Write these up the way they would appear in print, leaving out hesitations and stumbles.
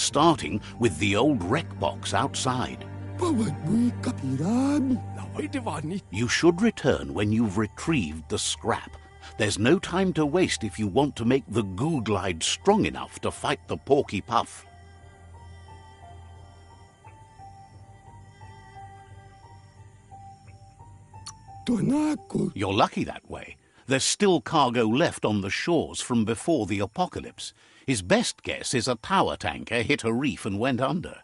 starting with the old wreck box outside. You should return when you've retrieved the scrap. There's no time to waste if you want to make the goo glide strong enough to fight the Porky Puff. You're lucky that way. There's still cargo left on the shores from before the apocalypse. His best guess is a tower tanker hit a reef and went under.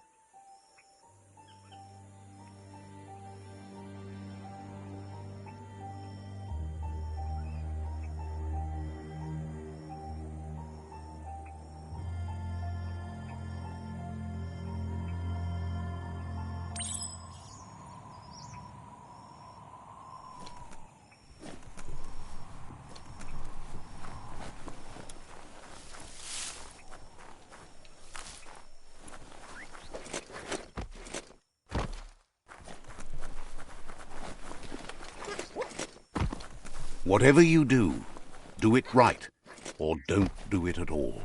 Whatever you do, do it right, or don't do it at all.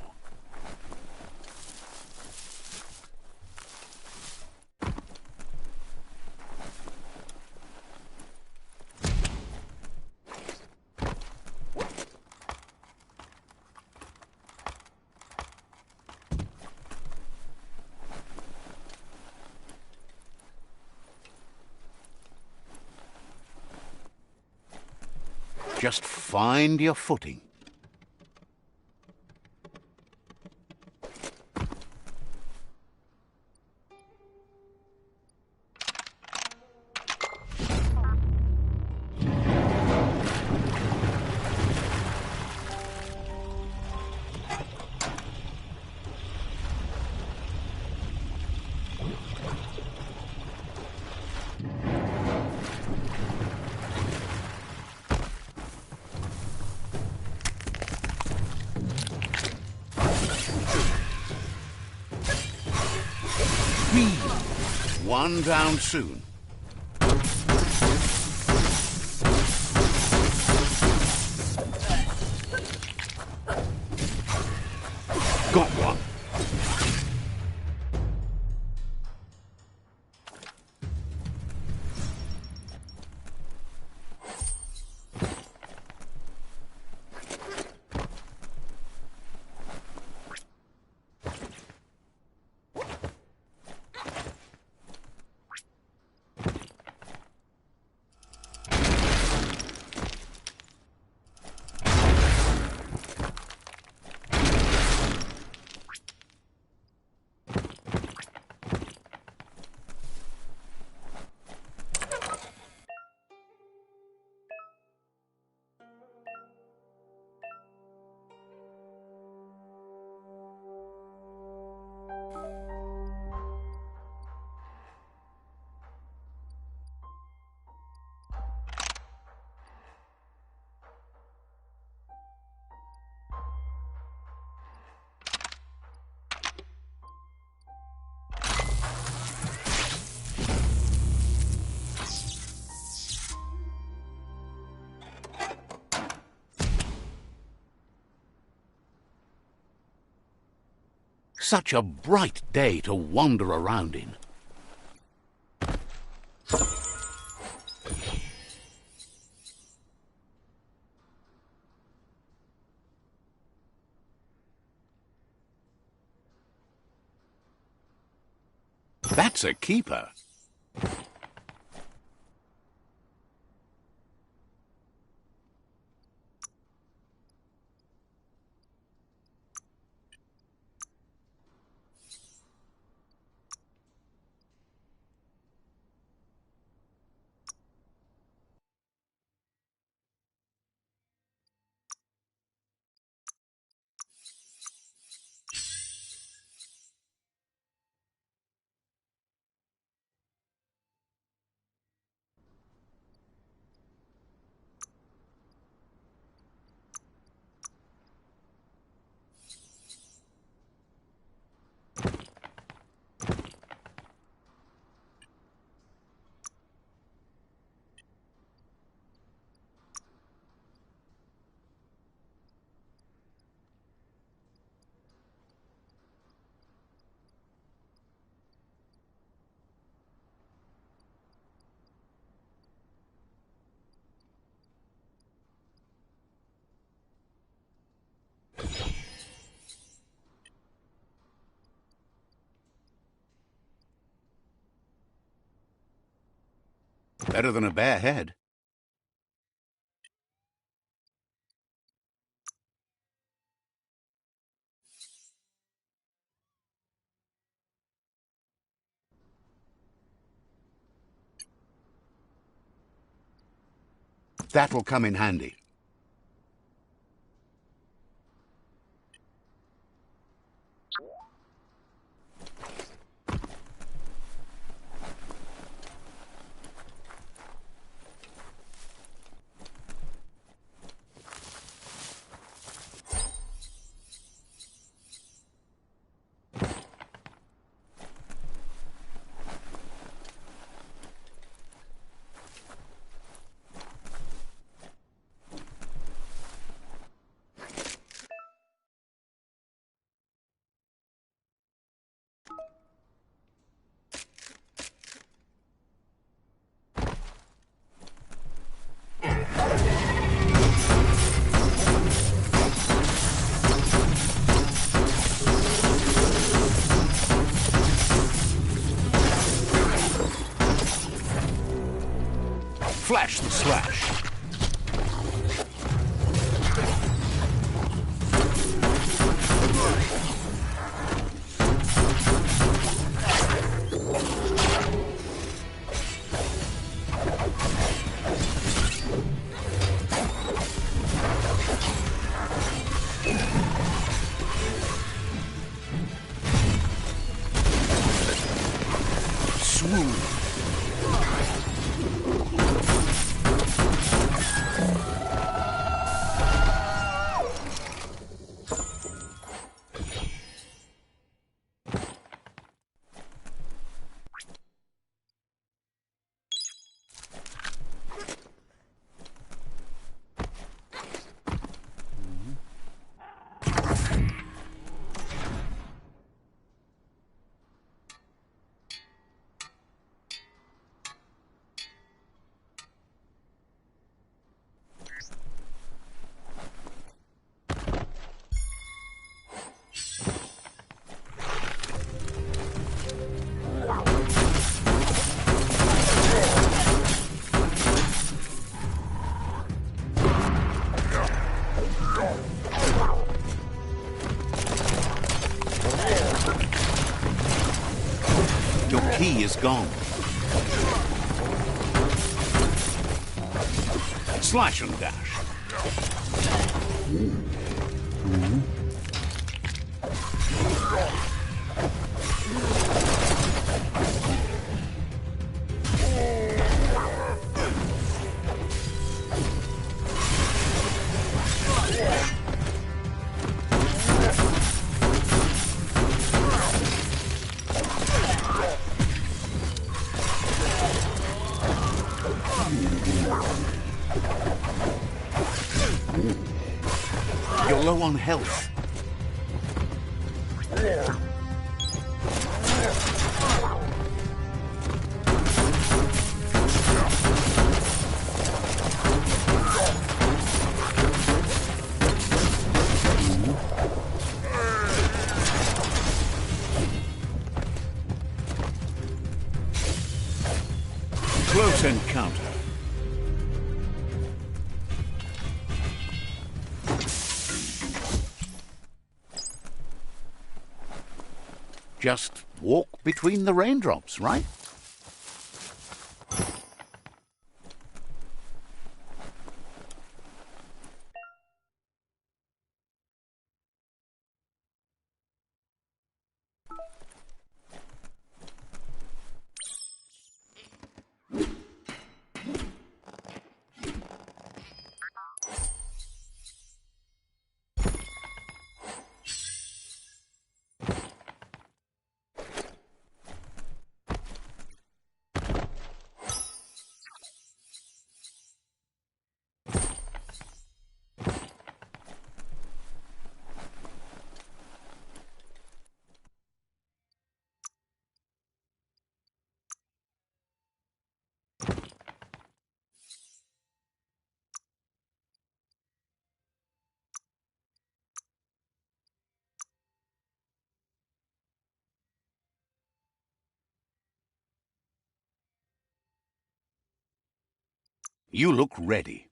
Just find your footing. One down soon. Got one. Such a bright day to wander around in. That's a keeper. Better than a bare head. That'll come in handy. Flash the slash. Swoon. Your key is gone. Slash and dash. You're low on health. Close encounter. Just walk between the raindrops, right? You look ready.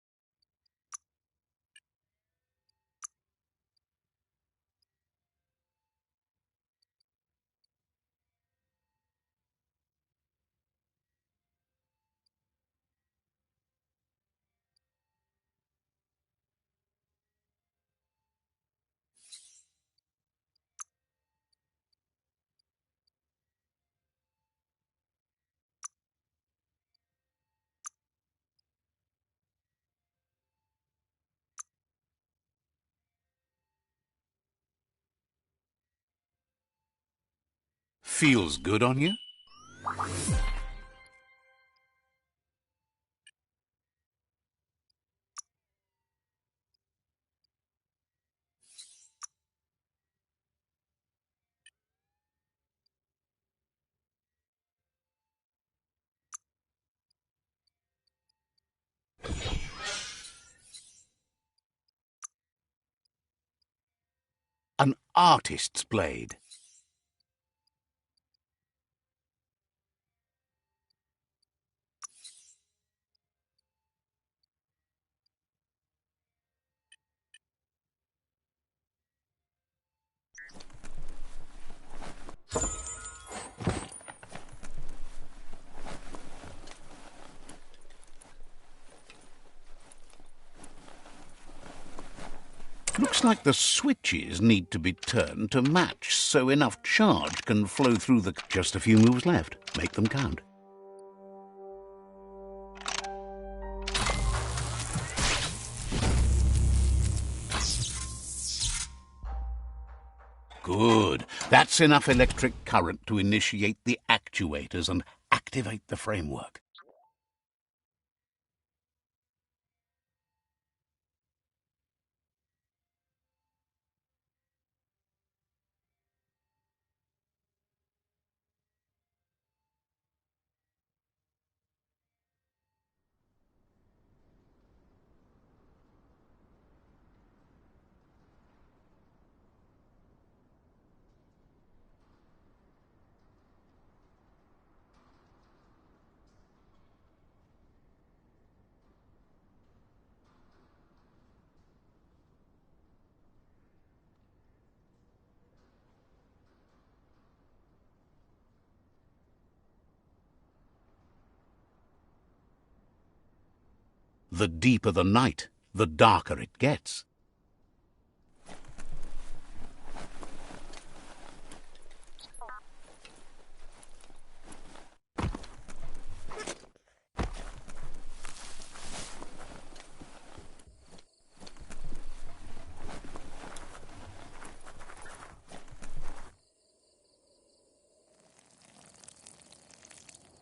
Feels good on you? An artist's blade. Looks like the switches need to be turned to match so enough charge can flow through the... Just a few moves left. Make them count. Good. That's enough electric current to initiate the actuators and activate the framework. The deeper the night, the darker it gets.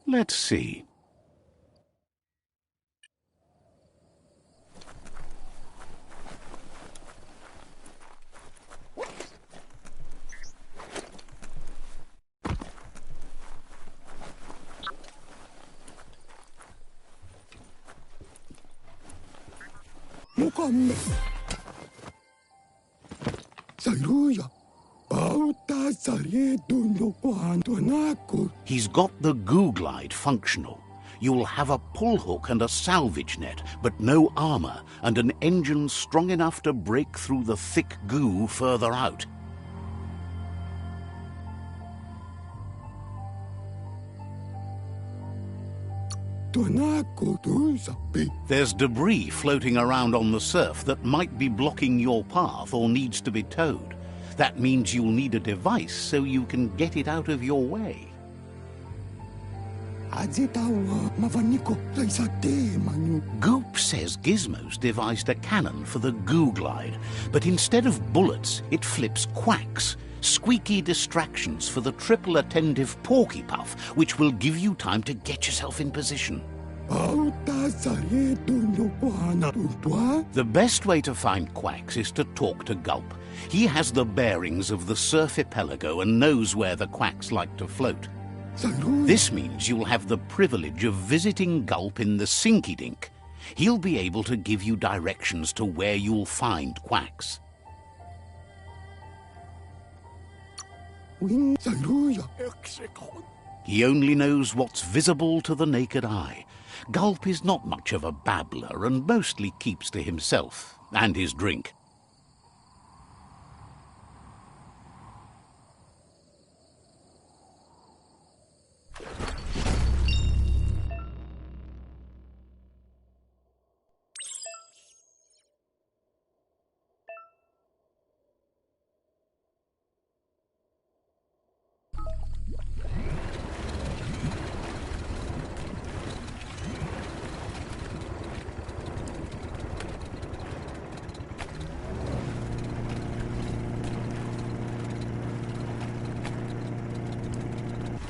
Let's see. He's got the goo glide functional. You'll have a pull hook and a salvage net, but no armor, and an engine strong enough to break through the thick goo further out. There's debris floating around on the surf that might be blocking your path or needs to be towed. That means you'll need a device so you can get it out of your way. Goop says Gizmo's devised a cannon for the goo glide, but instead of bullets, it flips quacks, squeaky distractions for the triple attentive porky puff, which will give you time to get yourself in position. The best way to find quacks is to talk to Gulp. He has the bearings of the surf archipelago and knows where the quacks like to float. This means you'll have the privilege of visiting Gulp in the Sinky Dink. He'll be able to give you directions to where you'll find quacks. He only knows what's visible to the naked eye, Gulp is not much of a babbler and mostly keeps to himself and his drink.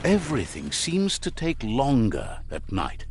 Everything seems to take longer at night.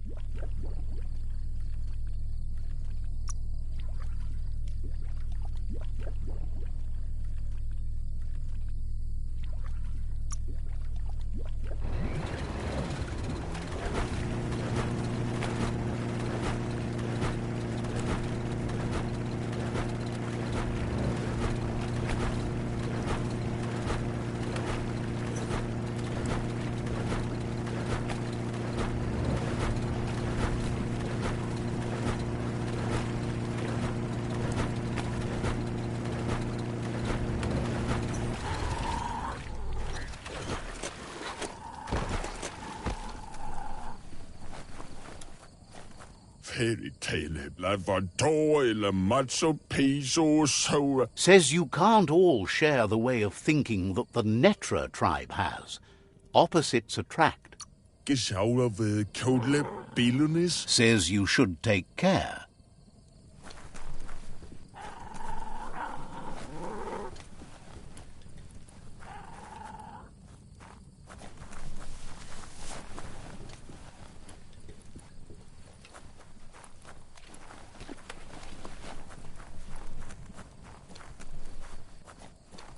Fairy tale eller macho piso soda. Says you can't all share the way of thinking that the Netra tribe has. Opposites attract. Gesauer ved kodle billunis. Says you should take care.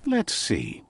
Let's see.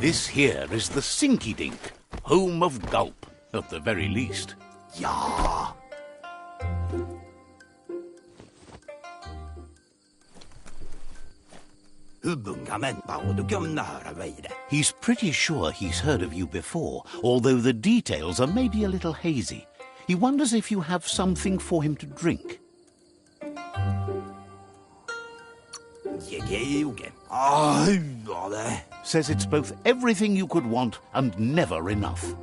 This here is the Sinky Dink, home of Gulp, at the very least. Ja. He's pretty sure he's heard of you before, although the details are maybe a little hazy. He wonders if you have something for him to drink. Says it's both everything you could want and never enough.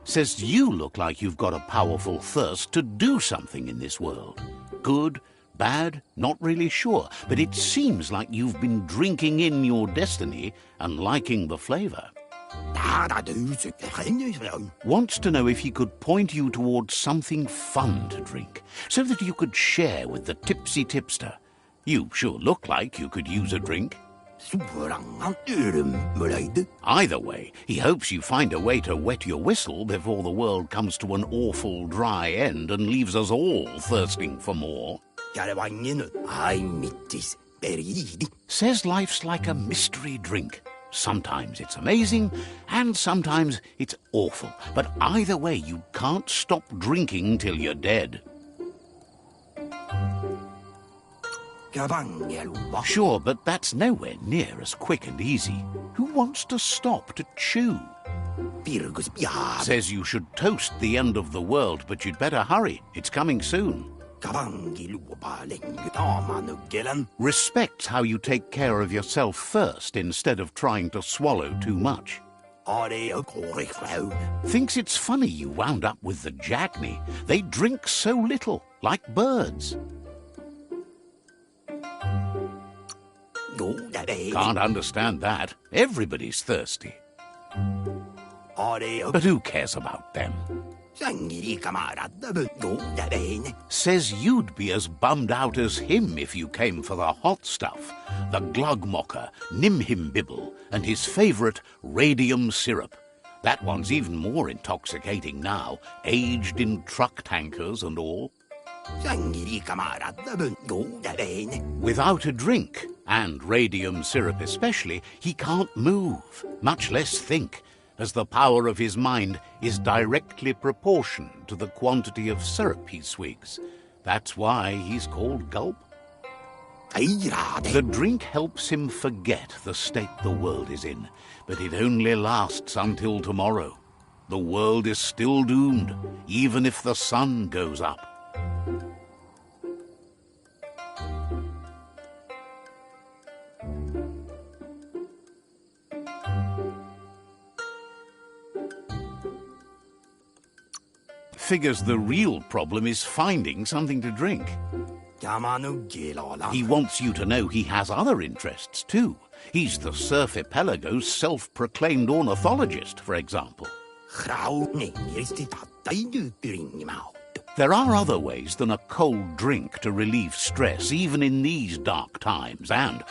Says you look like you've got a powerful thirst to do something in this world. Good, bad, not really sure, but it seems like you've been drinking in your destiny and liking the flavor. Wants to know if he could point you towards something fun to drink, so that you could share with the tipsy tipster. You sure look like you could use a drink. Either way, he hopes you find a way to wet your whistle before the world comes to an awful dry end and leaves us all thirsting for more. Says life's like a mystery drink. Sometimes it's amazing, and sometimes it's awful. But either way, you can't stop drinking till you're dead. Sure, but that's nowhere near as quick and easy. Who wants to stop to chew? Says you should toast the end of the world, but you'd better hurry. It's coming soon. Respects how you take care of yourself first instead of trying to swallow too much. Thinks it's funny you wound up with the Jackney. They drink so little, like birds. Can't understand that. Everybody's thirsty. But who cares about them? Says you'd be as bummed out as him if you came for the hot stuff. The glugmocker, nimhimbibble, and his favourite radium syrup. That one's even more intoxicating now, aged in truck tankers and all. Without a drink, and radium syrup especially, he can't move, much less think, as the power of his mind is directly proportioned to the quantity of syrup he swigs. That's why he's called Gulp. The drink helps him forget the state the world is in, but it only lasts until tomorrow. The world is still doomed, even if the sun goes up. Figures the real problem is finding something to drink. He wants you to know he has other interests too. He's the Surfipelago's self-proclaimed ornithologist, for example. There are other ways than a cold drink to relieve stress, even in these dark times, and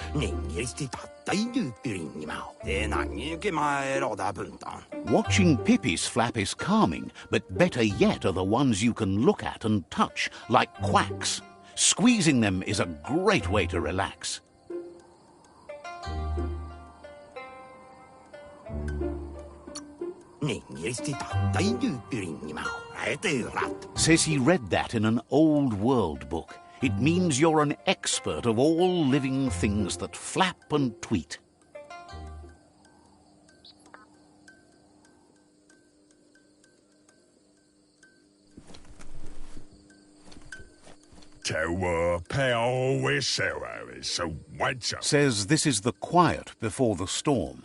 watching Pippi's flap is calming, but better yet are the ones you can look at and touch, like quacks. Squeezing them is a great way to relax. Says he read that in an old world book. It means you're an expert of all living things that flap and tweet. Says this is the quiet before the storm.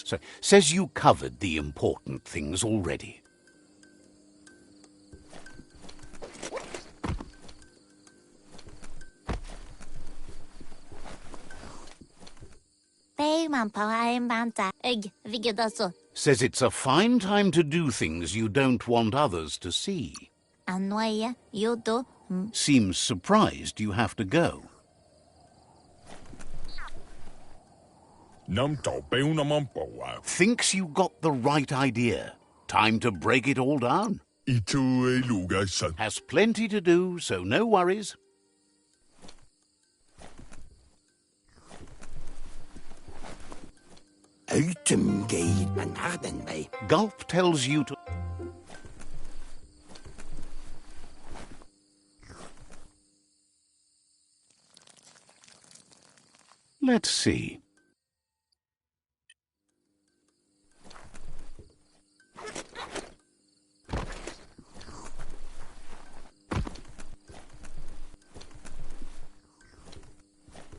So, says you covered the important things already. Says it's a fine time to do things you don't want others to see. Seems surprised you have to go. Thinks you got the right idea. Time to break it all down. Has plenty to do, so no worries. Gulp tells you to... Let's see.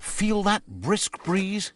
Feel that brisk breeze?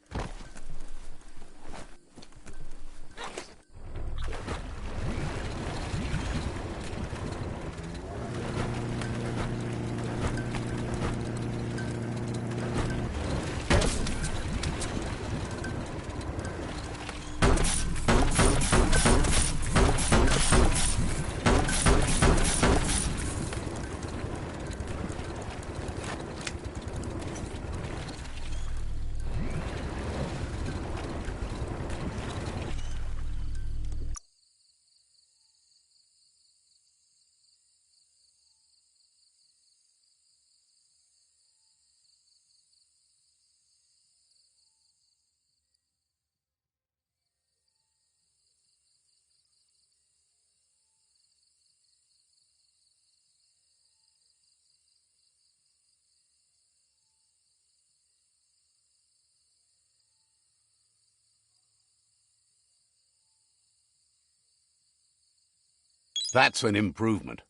That's an improvement.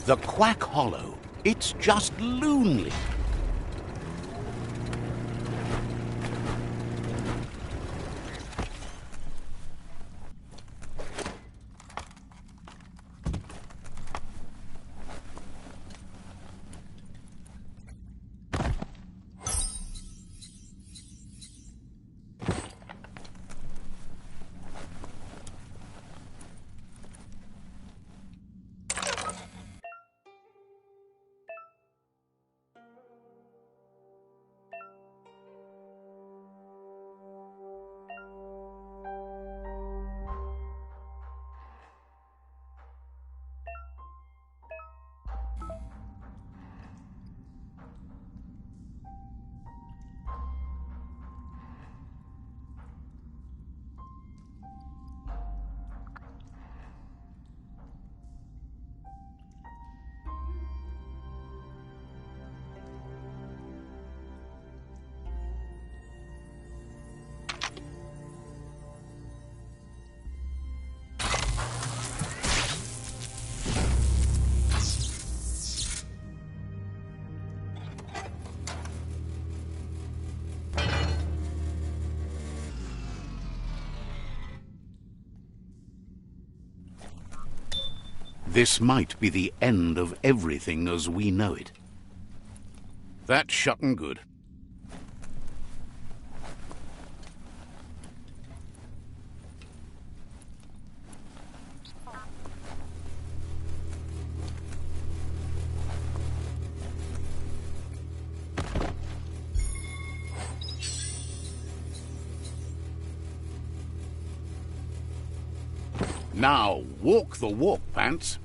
The Quack Hollow. It's just lonely. This might be the end of everything as we know it. That's shutting good. Now, walk the walk, Pants.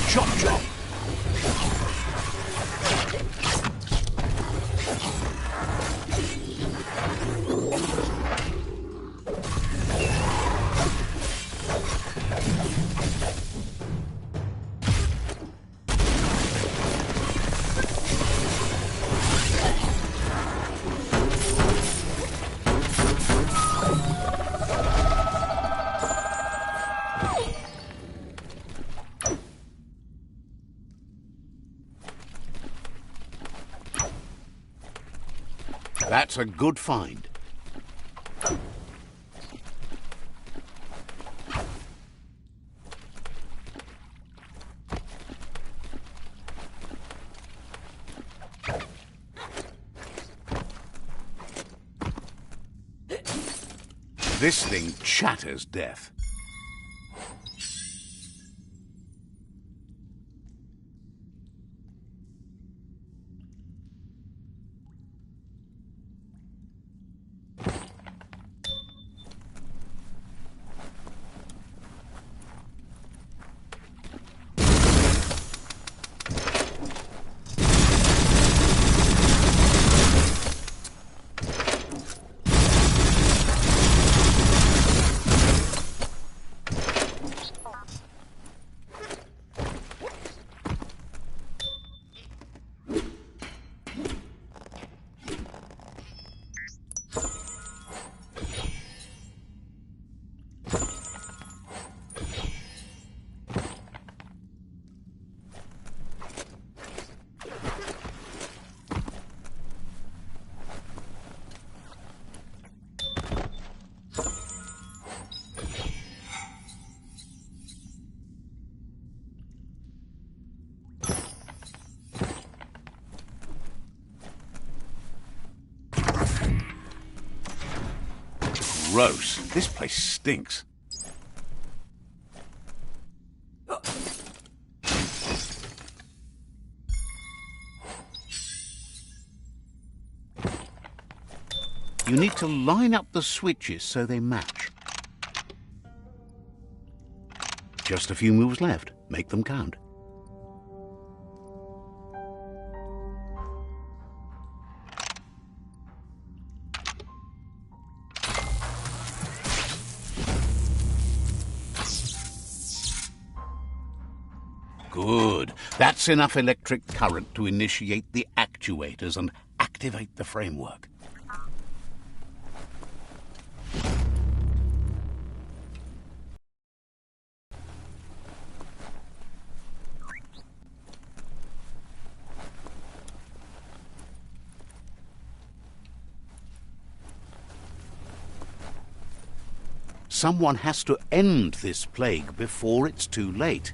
Chop, chop. That's a good find. This thing chatters death. Gross. This place stinks. You need to line up the switches so they match. Just a few moves left. Make them count. Good. That's enough electric current to initiate the actuators and activate the framework. Someone has to end this plague before it's too late.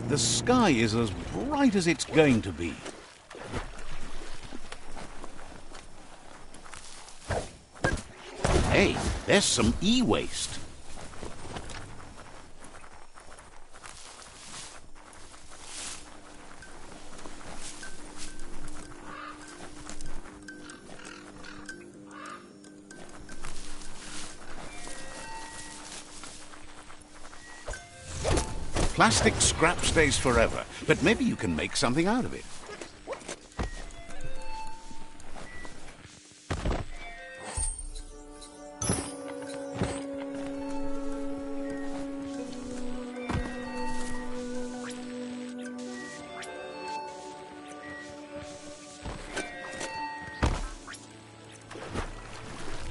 The sky is as bright as it's going to be. Hey, there's some e-waste. Plastic scrap stays forever, but maybe you can make something out of it.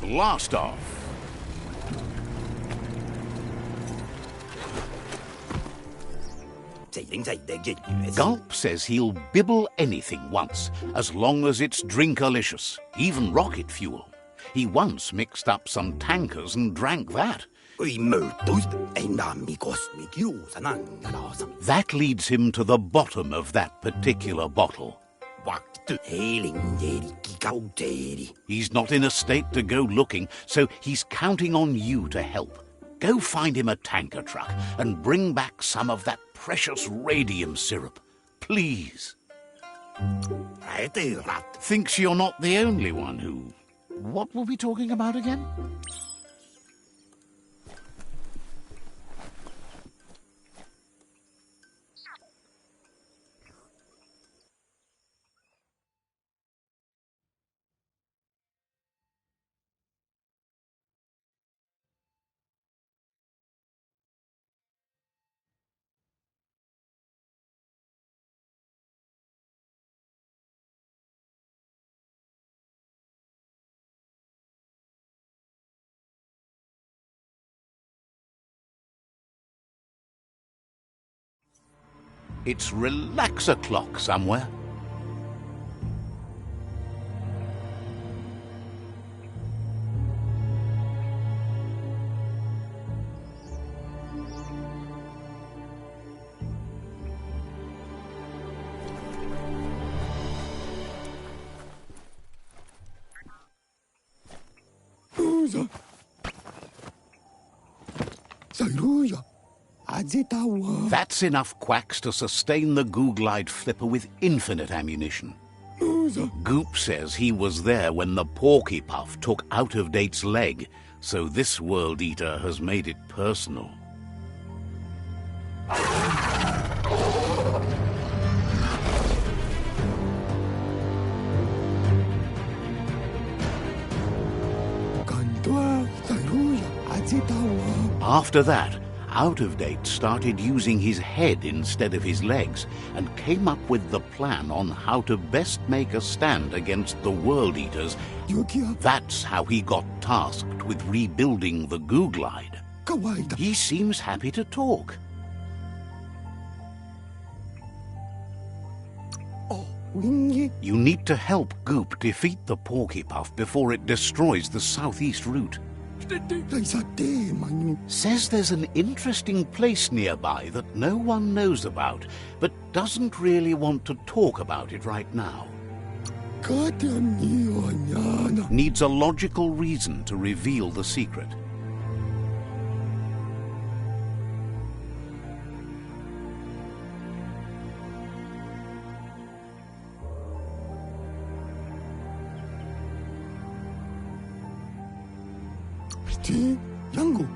Blast off. Gulp says he'll bibble anything once, as long as it's drinkalicious, even rocket fuel. He once mixed up some tankers and drank that. That leads him to the bottom of that particular bottle. He's not in a state to go looking, so he's counting on you to help. Go find him a tanker truck and bring back some of that precious radium syrup. Please. Thinks you're not the only one who... What were we talking about again? It's relaxer clock somewhere. That's enough quacks to sustain the Googlide flipper with infinite ammunition. Goop says he was there when the Porky Puff took Out-of-Date's leg, so this World Eater has made it personal. After that, Out-of-Date started using his head instead of his legs and came up with the plan on how to best make a stand against the World Eaters. That's how he got tasked with rebuilding the Googlide. He seems happy to talk. You need to help Goop defeat the Porky Puff before it destroys the southeast route. Says there's an interesting place nearby that no one knows about, but doesn't really want to talk about it right now. Needs a logical reason to reveal the secret.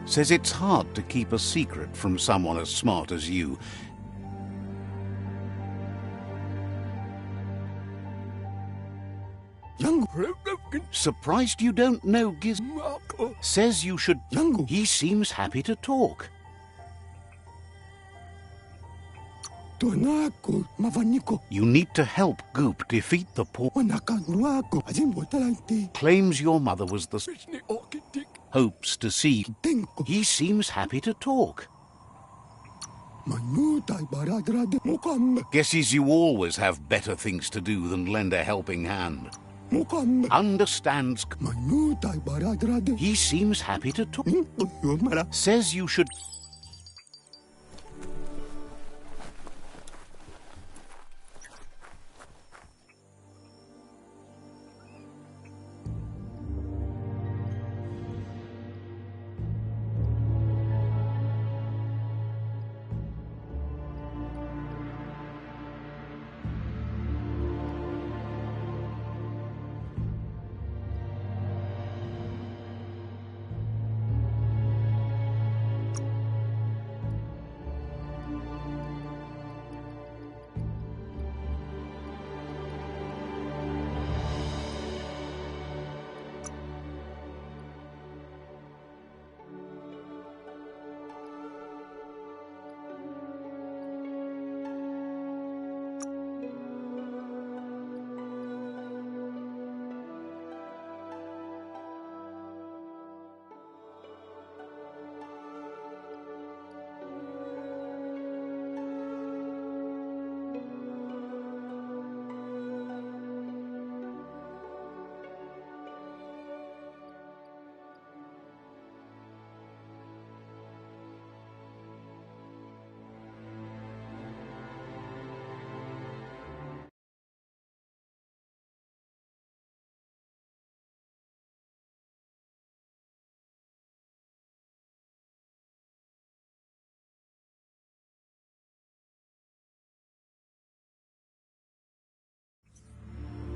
Says it's hard to keep a secret from someone as smart as you. Surprised you don't know Giz. Says you should. He seems happy to talk. You need to help Goop defeat the Claims your mother was the hopes to see. He seems happy to talk. Guesses you always have better things to do than lend a helping hand. Understands. He seems happy to talk. Says you should.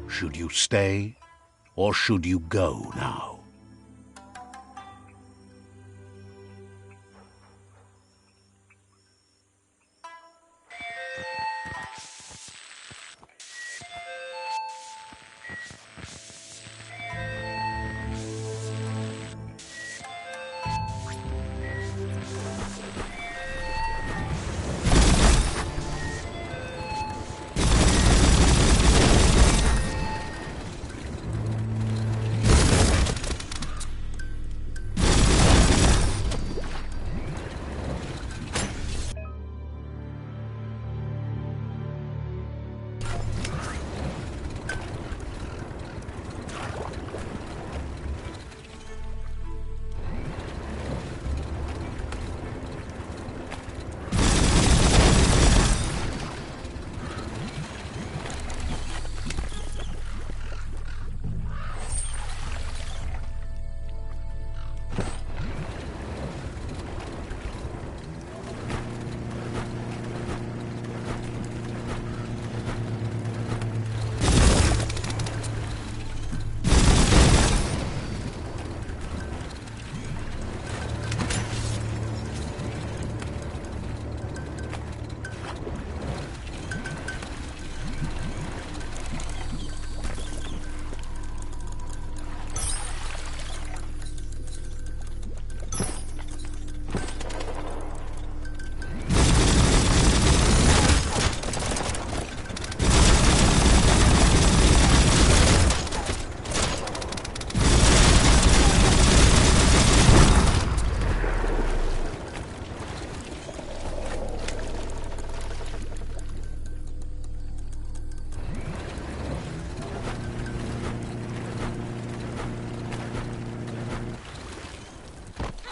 Should you stay, or should you go now?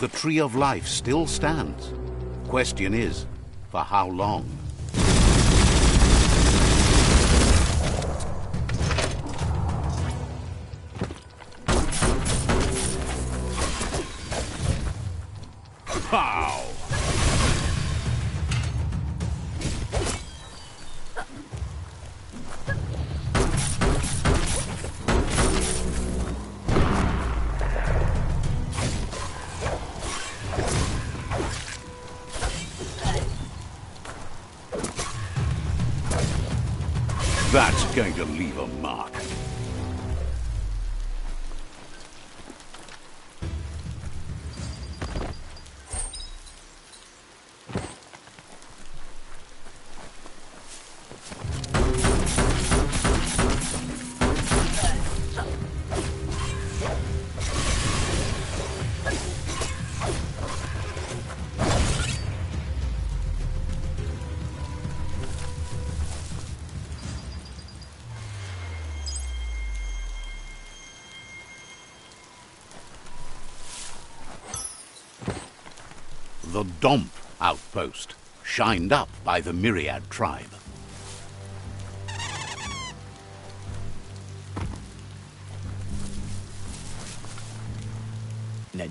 The Tree of Life still stands. Question is, for how long? Pow! That's going to leave a mark. The Domp outpost, shined up by the Myriad tribe. The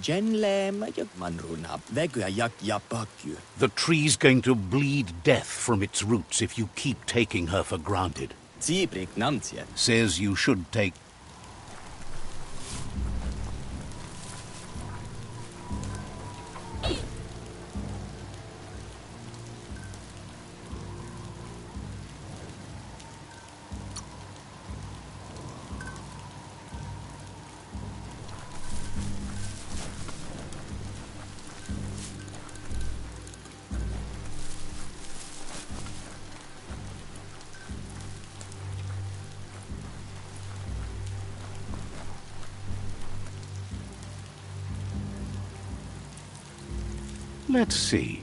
tree's going to bleed death from its roots if you keep taking her for granted. Says you should take... Let's see.